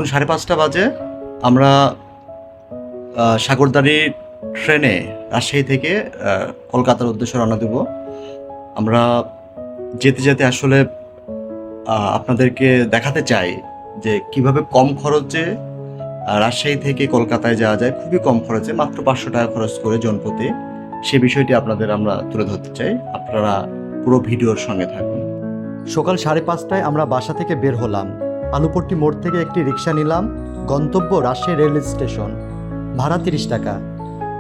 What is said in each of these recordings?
এখন 5:30 বাজে। আমরা সাগরদাড়ি ট্রেনে রাজশাহী থেকে কলকাতার উদ্দেশ্যে রওনা দেব। আমরা যেতে যেতে আসলে আপনাদেরকে দেখাতে চাই যে কিভাবে কম খরচে রাজশাহী থেকে কলকাতায় যাওয়া যায়, খুবই কম খরচে, মাত্র 500 টাকা খরচ করে জনপ্রতি। সে বিষয়টি আপনাদের আমরা তুলে ধরতে চাই, আপনারা পুরো ভিডিওর সঙ্গে থাকুন। সকাল 5:30টায় আমরা বাসা থেকে বের হলাম। আলুপট্টি মোড় থেকে একটি রিক্সা নিলাম। গন্তব্য রাজশাহী রেল স্টেশন। ভাড়া 30 টাকা।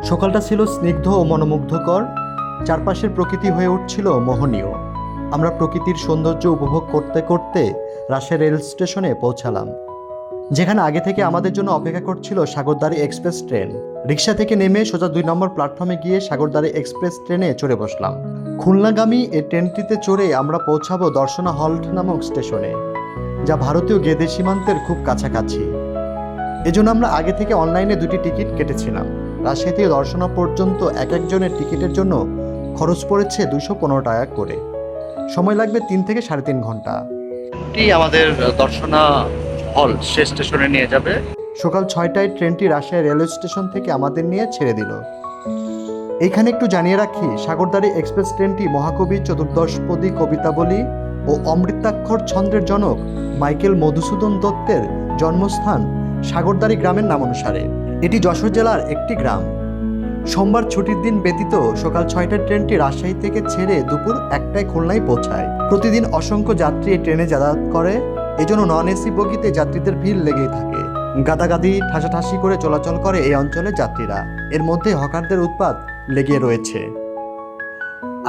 সকালটা ছিল স্নিগ্ধ ও মনোমুগ্ধকর। চারপাশের প্রকৃতি হয়ে উঠছিল মোহনীয়। আমরা প্রকৃতির সৌন্দর্য উপভোগ করতে করতে রাজশাহী রেল স্টেশনে পৌঁছালাম, যেখানে আগে থেকে আমাদের জন্য অপেক্ষা করছিল সাগরদাড়ি এক্সপ্রেস ট্রেন। রিক্সা থেকে নেমে সোজা 2 নম্বর প্ল্যাটফর্মে গিয়ে সাগরদাড়ি এক্সপ্রেস ট্রেনে চড়ে বসলাম। খুলনাগামী এই ট্রেনটিতে চড়ে আমরা পৌঁছাবো দর্শনা হল্ট নামক স্টেশনে, যা ভারতীয় গেদে সীমান্তের খুব কাছাকাছি। এজন্য আমরা আগে থেকে অনলাইনে 2টি টিকিট কেটেছিলাম। রাজশাহী থেকে দর্শনা পর্যন্ত এক একজনের টিকিটের জন্য খরচ পড়েছে 215 টাকা করে। সময় লাগবে 3 থেকে 3.5 ঘন্টা। আমাদের দর্শনা হল শেষ স্টেশনে নিয়ে যাবে। সকাল 6টায় ট্রেনটি রাজশাহী রেলওয়ে স্টেশন থেকে আমাদের নিয়ে ছেড়ে দিল। এইখানে একটু জানিয়ে রাখি, সাগরদাড়ি এক্সপ্রেস ট্রেনটি মহাকবি চতুর্দশপদী কবিতাবলী ও অমৃতাক্ষর ছন্দের জনক মাইকেল মধুসূদন দত্তের জন্মস্থান সাগরদাড়ি গ্রামের নামানুসারে। এটি যশোর জেলার একটি গ্রাম। সোমবার ছুটির দিন ব্যতীত সকাল 6টার ট্রেনটি রাজশাহী থেকে ছেড়ে দুপুর 1টায় খুলনায় পৌঁছায়। প্রতিদিন অসংখ্য যাত্রী এই ট্রেনে যাতায়াত করে, এজন্য নন এসি বগিতে যাত্রীদের ভিড় লেগেই থাকে। গাদাগাদি ঠাসাঠাসি করে চলাচল করে এই অঞ্চলের যাত্রীরা। এর মধ্যে হকারদের উৎপাত লেগে রয়েছে।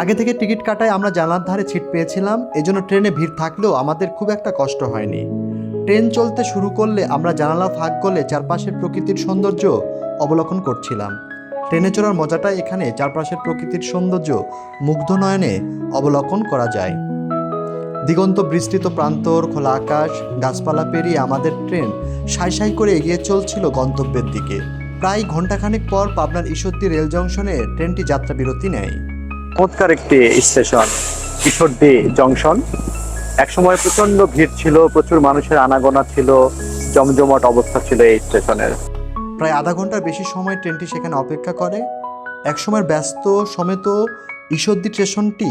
আগে থেকে টিকিট কাটায় আমরা জানালার ধারে সিট পেয়েছিলাম, এজন্য ট্রেনে ভিড় থাকলেও আমাদের খুব একটা কষ্ট হয়নি। ট্রেন চলতে শুরু করলে আমরা জানালা ফাঁক গলে চারপাশের প্রকৃতির সৌন্দর্য অবলোকন করছিলাম। ট্রেনে চড়ার মজাটাই এখানে, চারপাশের প্রকৃতির সৌন্দর্য মুগ্ধ নয়নে অবলোকন করা যায়। দিগন্ত বিস্তৃত প্রান্তর, খোলা আকাশ, গাছপালা পেরিয়ে আমাদের ট্রেন সাই সাই করে এগিয়ে চলছিল গন্তব্যের দিকে। প্রায় ঘন্টাখানেক পর পাবনার ঈশ্বরদী রেল জংশনে ট্রেনটি যাত্রা বিরতি নেয়। চমৎকার একটি স্টেশন ঈশ্বরদী জংশন। একসময় প্রচন্ড ভিড় ছিল, প্রচুর মানুষের আনাগোনা ছিল, জমজমাট অবস্থা ছিল এই স্টেশনের। প্রায় আধা ঘন্টার বেশি সময় ট্রেনটি সেখানে অপেক্ষা করে। একসময় ব্যস্ত সমেত ঈশ্বরদী স্টেশনটি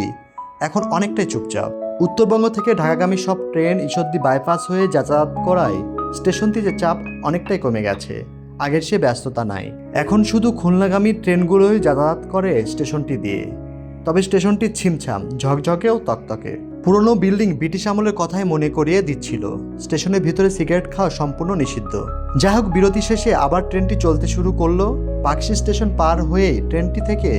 এখন অনেকটাই চুপচাপ। উত্তরবঙ্গ থেকে ঢাকাগামী সব ট্রেন ঈশ্বরদী বাইপাস হয়ে যাতায়াত করায় স্টেশনটিতে চাপ অনেকটাই কমে গেছে। আগের সে ব্যস্ততা নাই। এখন শুধু খুলনাগামী ট্রেনগুলোই যাতায়াত করে স্টেশনটি দিয়ে। তবে স্টেশনটি ছিমছাম, ঝকঝকে ও তকতকে। পুরনো বিল্ডিং ব্রিটিশ আমলের কথাই মনে করিয়ে দিচ্ছিল। স্টেশনের ভিতরে সিগারেট খাওয়া সম্পূর্ণ নিষিদ্ধ। যাই হোক, বিরতি শেষে আবার ট্রেনটি চলতে শুরু করলো। পাকশি স্টেশন পার হয়ে ট্রেনটি থেকে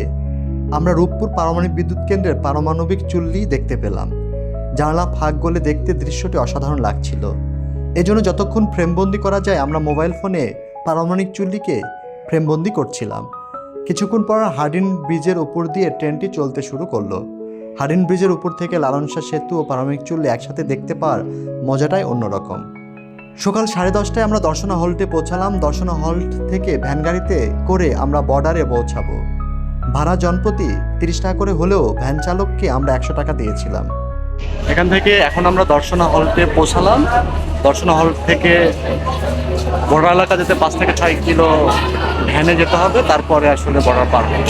আমরা রূপপুর পারমাণবিক বিদ্যুৎ কেন্দ্রের পারমাণবিক চুল্লি দেখতে পেলাম। জানালা ফাঁক গলে দেখতে দৃশ্যটি অসাধারণ লাগছিল। এজন্য যতক্ষণ ফ্রেমবন্দি করা যায় আমরা মোবাইল ফোনে পারমাণবিক চুল্লিকে ফ্রেমবন্দি করছিলাম। কিছুক্ষণ পর হার্ডিন ব্রিজের উপর দিয়ে ট্রেনটি চলতে শুরু করলো। হার্ডিন ব্রিজের উপর থেকে লালন শাহ সেতু ও পারমাণবিক চুল্লি একসাথে দেখতে পাওয়ার মজাটাই অন্যরকম। সকাল 10:30টায় আমরা দর্শনা হল্টে পৌঁছালাম। দর্শনা হল্ট থেকে ভ্যান গাড়িতে করে আমরা বর্ডারে পৌঁছাবো। ভাড়া জনপ্রতি 30 টাকা করে হলেও ভ্যান চালককে আমরা 100 টাকা দিয়েছিলাম। এখান থেকে এখন আমরা দর্শনা হল্টে পৌঁছালাম। দর্শনা হল্ট থেকে বর্ডার এলাকা যেতে 5 থেকে 6 কিলো ভ্যানে যেতে হবে, তারপরে আসলে বর্ডার পার হবে।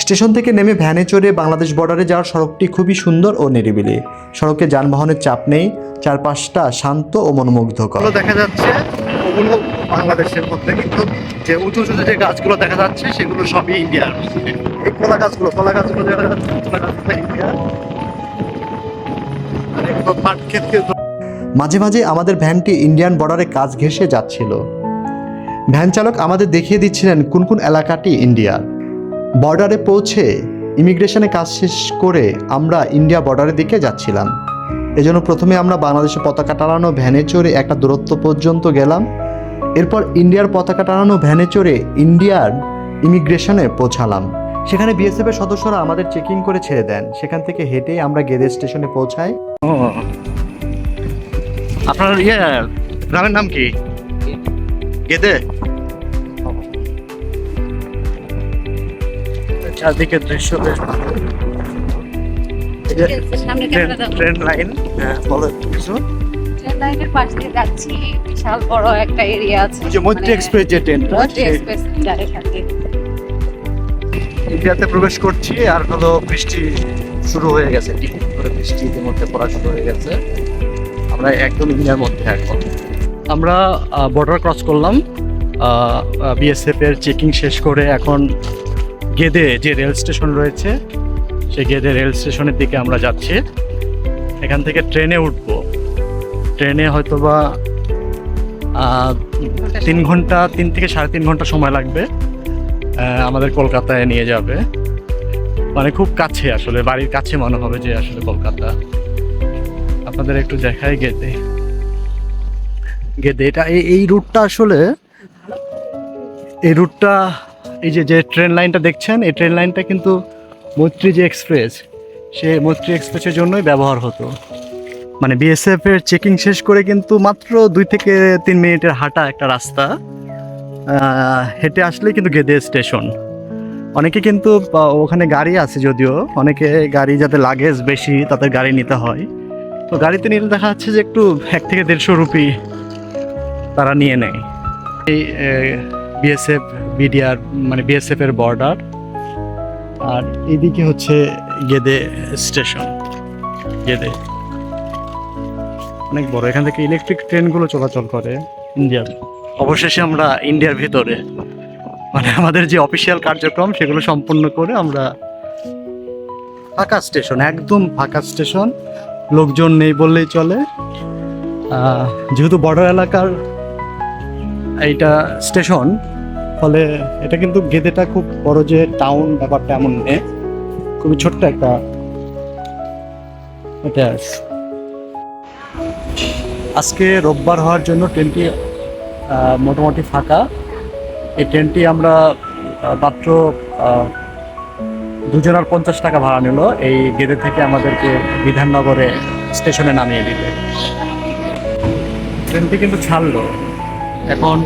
স্টেশন থেকে নেমে ভ্যানে চড়ে বাংলাদেশ বর্ডারে যাওয়ার সড়কটি খুবই সুন্দর ও নিরিবিলি। সড়কে যানবাহনের চাপ নেই, চারপাশটা শান্ত ও মনোমুগ্ধকর। দেখা যাচ্ছে ওগুলো বাংলাদেশের মধ্যে, কিন্তু যে উঁচু উঁচু যে গাছগুলো দেখা যাচ্ছে সেগুলো সবই ইন্ডিয়ার। এই কলা গাছগুলো দেখা যাচ্ছে, কলা গাছগুলো ইন্ডিয়ার। মাঝে মাঝে আমাদের ভ্যানটি ইন্ডিয়ান বর্ডারে কাজ ঘেঁষে যাচ্ছিল। ভ্যান চালক আমাদের দেখিয়ে দিচ্ছিলেন কোন কোন এলাকাটি ইন্ডিয়ার। বর্ডারে পৌঁছে ইমিগ্রেশনে কাজ শেষ করে আমরা ইন্ডিয়া বর্ডারের দিকে যাচ্ছিলাম। এজন্য প্রথমে আমরা বাংলাদেশের পতাকা টানানো ভ্যানে চড়ে একটা দূরত্ব পর্যন্ত গেলাম। এরপর ইন্ডিয়ার পতাকা টানানো ভ্যানে চড়ে ইন্ডিয়ার ইমিগ্রেশনে পৌঁছালাম। সেখানে বিএসএফ এর সদস্যরা আমাদের চেকিং করে ছেড়ে দেন। সেখান থেকে হেঁটে আমরা গেদে স্টেশনে পৌঁছাই। আপনার গ্রামের নাম কি? গেদে। চারদিকের দৃশ্য বেশ ভালো। সামনে ক্যামেরা দাও। ট্রেন লাইন, হ্যাঁ বলো কিছু। ট্রেন লাইনের পাশ দিয়ে যাচ্ছি, বিশাল বড় একটা এরিয়া আছে, যে মৈত্রী এক্সপ্রেস যে ট্রেনটা, মৈত্রী এক্সপ্রেস যায় এখান থেকে। ইন্ডিয়াতে প্রবেশ করছি আর হলো বৃষ্টি শুরু হয়ে গেছে, টিপ করে বৃষ্টি ইতিমধ্যে পড়া শুরু হয়ে গেছে। আমরা একদম ইন্ডিয়ার মধ্যে এখন। আমরা বর্ডার ক্রস করলাম, বিএসএফ এর চেকিং শেষ করে এখন গেদে যে রেল স্টেশন রয়েছে সেই গেদে রেল স্টেশনের দিকে আমরা যাচ্ছি। এখান থেকে ট্রেনে উঠবো। ট্রেনে হয়তোবা 3 থেকে 3.5 ঘন্টা সময় লাগবে, আমাদের কলকাতায় নিয়ে যাবে। মানে খুব কাছে, আসলে বাড়ির কাছে মনে হবে যে আসলে কলকাতা। আপনাদের একটু দেখাই গেদে। গেদে এটা এই রুটটা আসলে, এই রুটটা এই যে ট্রেন লাইনটা দেখছেন, এই ট্রেন লাইনটা কিন্তু মৈত্রী যে এক্সপ্রেস, সে মৈত্রী এক্সপ্রেসের জন্যই ব্যবহার হতো। মানে বিএসএফ এর চেকিং শেষ করে কিন্তু মাত্র 2 থেকে 3 মিনিটের হাঁটা একটা রাস্তা, হেঁটে আসলে কিন্তু গেদে স্টেশন। অনেকে কিন্তু ওখানে গাড়ি আছে, যদিও অনেকে গাড়ি যাতে লাগেজ বেশি তাদের গাড়ি নিতে হয়, তো গাড়িতে নিলে দেখা যাচ্ছে যে একটু 1 থেকে 150 রুপি তারা নিয়ে নেয়। এই বিএসএফ বিডিআর মানে বিএসএফ এর বর্ডার, আর এইদিকে হচ্ছে গেদে স্টেশন। গেদে অনেক বড়, এখান থেকে ইলেকট্রিক ট্রেনগুলো চলাচল করে ইন্ডিয়ার। অবশেষে আমরা ইন্ডিয়ার ভিতরে, মানে আমাদের যে অফিসিয়াল কার্যক্রম সেগুলো সম্পূর্ণ করে আমরা ফাঁকা স্টেশন, একদম ফাঁকা স্টেশন, লোকজন নেই বললেই চলে। যেহেতু বর্ডার এলাকার এইটা স্টেশন, ফলে এটা কিন্তু গেদেটা খুব বড় যে টাউন ব্যাপারটা এমন নেই, খুবই ছোট্ট একটা এটা। আজকে রোববার হওয়ার জন্য ট্রেনটি মোটামুটি ফাঁকা। এই ট্রেনটি আমরা মাত্র 2 জনের 50 টাকা ভাড়া নিল এই গেদে থেকে আমাদেরকে বিধাননগরে স্টেশনে নামিয়ে দিবে। ট্রেনটি কিন্তু ছাড়লো এখন।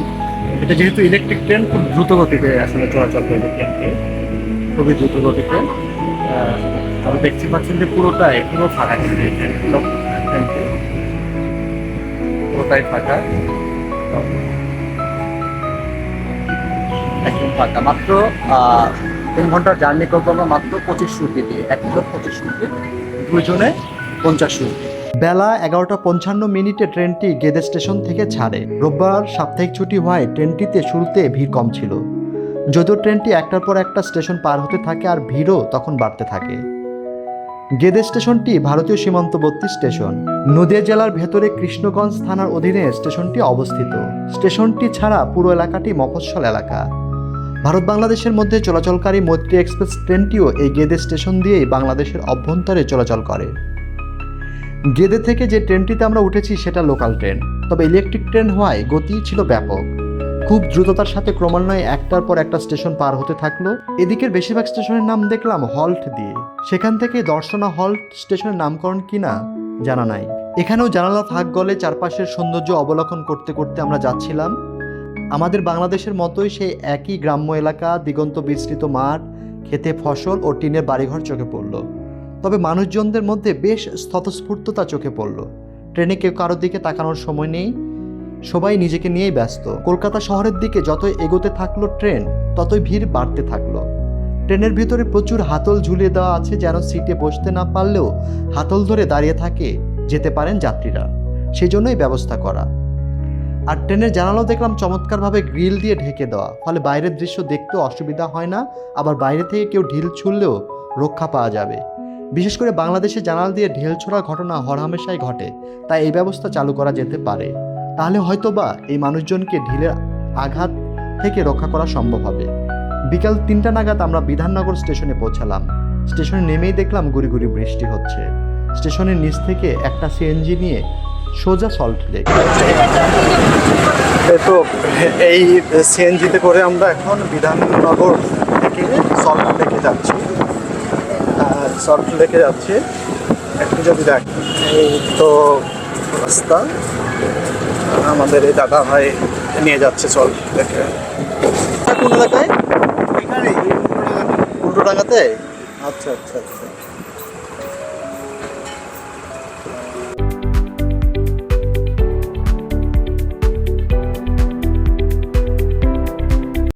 এটা যেহেতু ইলেকট্রিক ট্রেন, খুব দ্রুত গতিতে আসলে চলাচল করবে ট্রেনটি, খুবই দ্রুত গতিতে। তবে দেখতে পাচ্ছেন যে পুরো ফাঁকা ছিল এই ট্রেনটি, পুরোটাই ফাঁকা, একদম ফাঁকা। মাত্র 3 ঘন্টার জার্নি করবো আমরা মাত্র 25 রুপি দিয়ে, 1 রুপি, 2 জনে 50 রুপি। বেলা 11:55 ট্রেনটি গেদে স্টেশন থেকে ছাড়ে। রোববার সাপ্তাহিক ছুটি হওয়ায় ট্রেনটিতে শুরুতে ভিড় কম ছিল, যদিও ট্রেনটি একটার পর একটা স্টেশন পার হতে থাকে আর ভিড়ও তখন বাড়তে থাকে। গেদে স্টেশনটি ভারতীয় সীমান্তবর্তী স্টেশন। নদিয়া জেলার ভেতরে কৃষ্ণগঞ্জ থানার অধীনে স্টেশনটি অবস্থিত। স্টেশনটি ছাড়া পুরো এলাকাটি মফস্বল এলাকা। ভারত বাংলাদেশের মধ্যে চলাচলকারী মৈত্রী এক্সপ্রেস ট্রেনটিও এই গেদে স্টেশন দিয়েই বাংলাদেশের অভ্যন্তরে চলাচল করে। গেদে থেকে যে ট্রেনটিতে আমরা উঠেছি সেটা লোকাল ট্রেন, তবে ইলেকট্রিক ট্রেন হওয়ায় গতি ছিল ব্যাপক। খুব দ্রুততার সাথে ক্রমান্বয়ে একটার পর একটা স্টেশন পার হতে থাকলো। এদিকের বেশিরভাগ স্টেশনের নাম দেখলাম হল্ট দিয়ে, সেখান থেকে দর্শনা হল্ট স্টেশনের নামকরণ কিনা জানা নাই। এখানেও জানালা ফাঁক গলে চারপাশের সৌন্দর্য অবলোকন করতে করতে আমরা যাচ্ছিলাম। আমাদের বাংলাদেশের মতোই সেই একই গ্রাম্য এলাকা, দিগন্ত বিস্তৃত মাঠ, খেতে ফসল ও টিনের বাড়িঘর চোখে পড়ল। তবে মানুষজনদের মধ্যে বেশ স্বতঃস্ফূর্ততা চোখে পড়ল। ট্রেনে কেউ কারোর দিকে তাকানোর সময় নেই, সবাই নিজেকে নিয়েই ব্যস্ত। কলকাতা শহরের দিকে যতই এগোতে থাকলো ট্রেন, ততই ভিড় বাড়তে থাকলো। ট্রেনের ভিতরে প্রচুর হাতল ঝুলিয়ে দেওয়া আছে, যেন সিটে বসতে না পারলেও হাতল ধরে দাঁড়িয়ে থাকে যেতে পারেন যাত্রীরা, সেই জন্যই ব্যবস্থা করা। আর ট্রেনের জানালাও দেখলাম চমৎকারভাবে গ্রিল দিয়ে ঢেকে দেওয়া, ফলে বাইরের দৃশ্য দেখতেও অসুবিধা হয় না, আবার বাইরে থেকে কেউ ঢিল ছুড়লেও রক্ষা পাওয়া যাবে। বিশেষ করে বাংলাদেশে জানালা দিয়ে ঢিল ছোড়ার ঘটনা হরহামেশাই ঘটে, তাই এই ব্যবস্থা চালু করা যেতে পারে। তাহলে হয়তোবা এই মানুষজনকে ঢিলের আঘাত থেকে রক্ষা করা সম্ভব হবে। বিকাল 3টা নাগাদ আমরা বিধাননগর স্টেশনে পৌঁছালাম। স্টেশনে নেমেই দেখলাম গুড়ি গুড়ি বৃষ্টি হচ্ছে। স্টেশনের নিচ থেকে একটা সিএনজি নিয়ে সোজা সল্ট লেক। তো এই সিএনজিতে করে আমরা এখন বিধাননগর থেকে সল্ট লেকে যাচ্ছি। সল্ট লেকে যাচ্ছি, একটু যদি দেখ, এই তো রাস্তা। আমাদের এই দাদা ভাই নিয়ে যাচ্ছে সল্ট লেকে। কোন এলাকায়? উল্টোডাঙ্গাতে। আচ্ছা আচ্ছা আচ্ছা।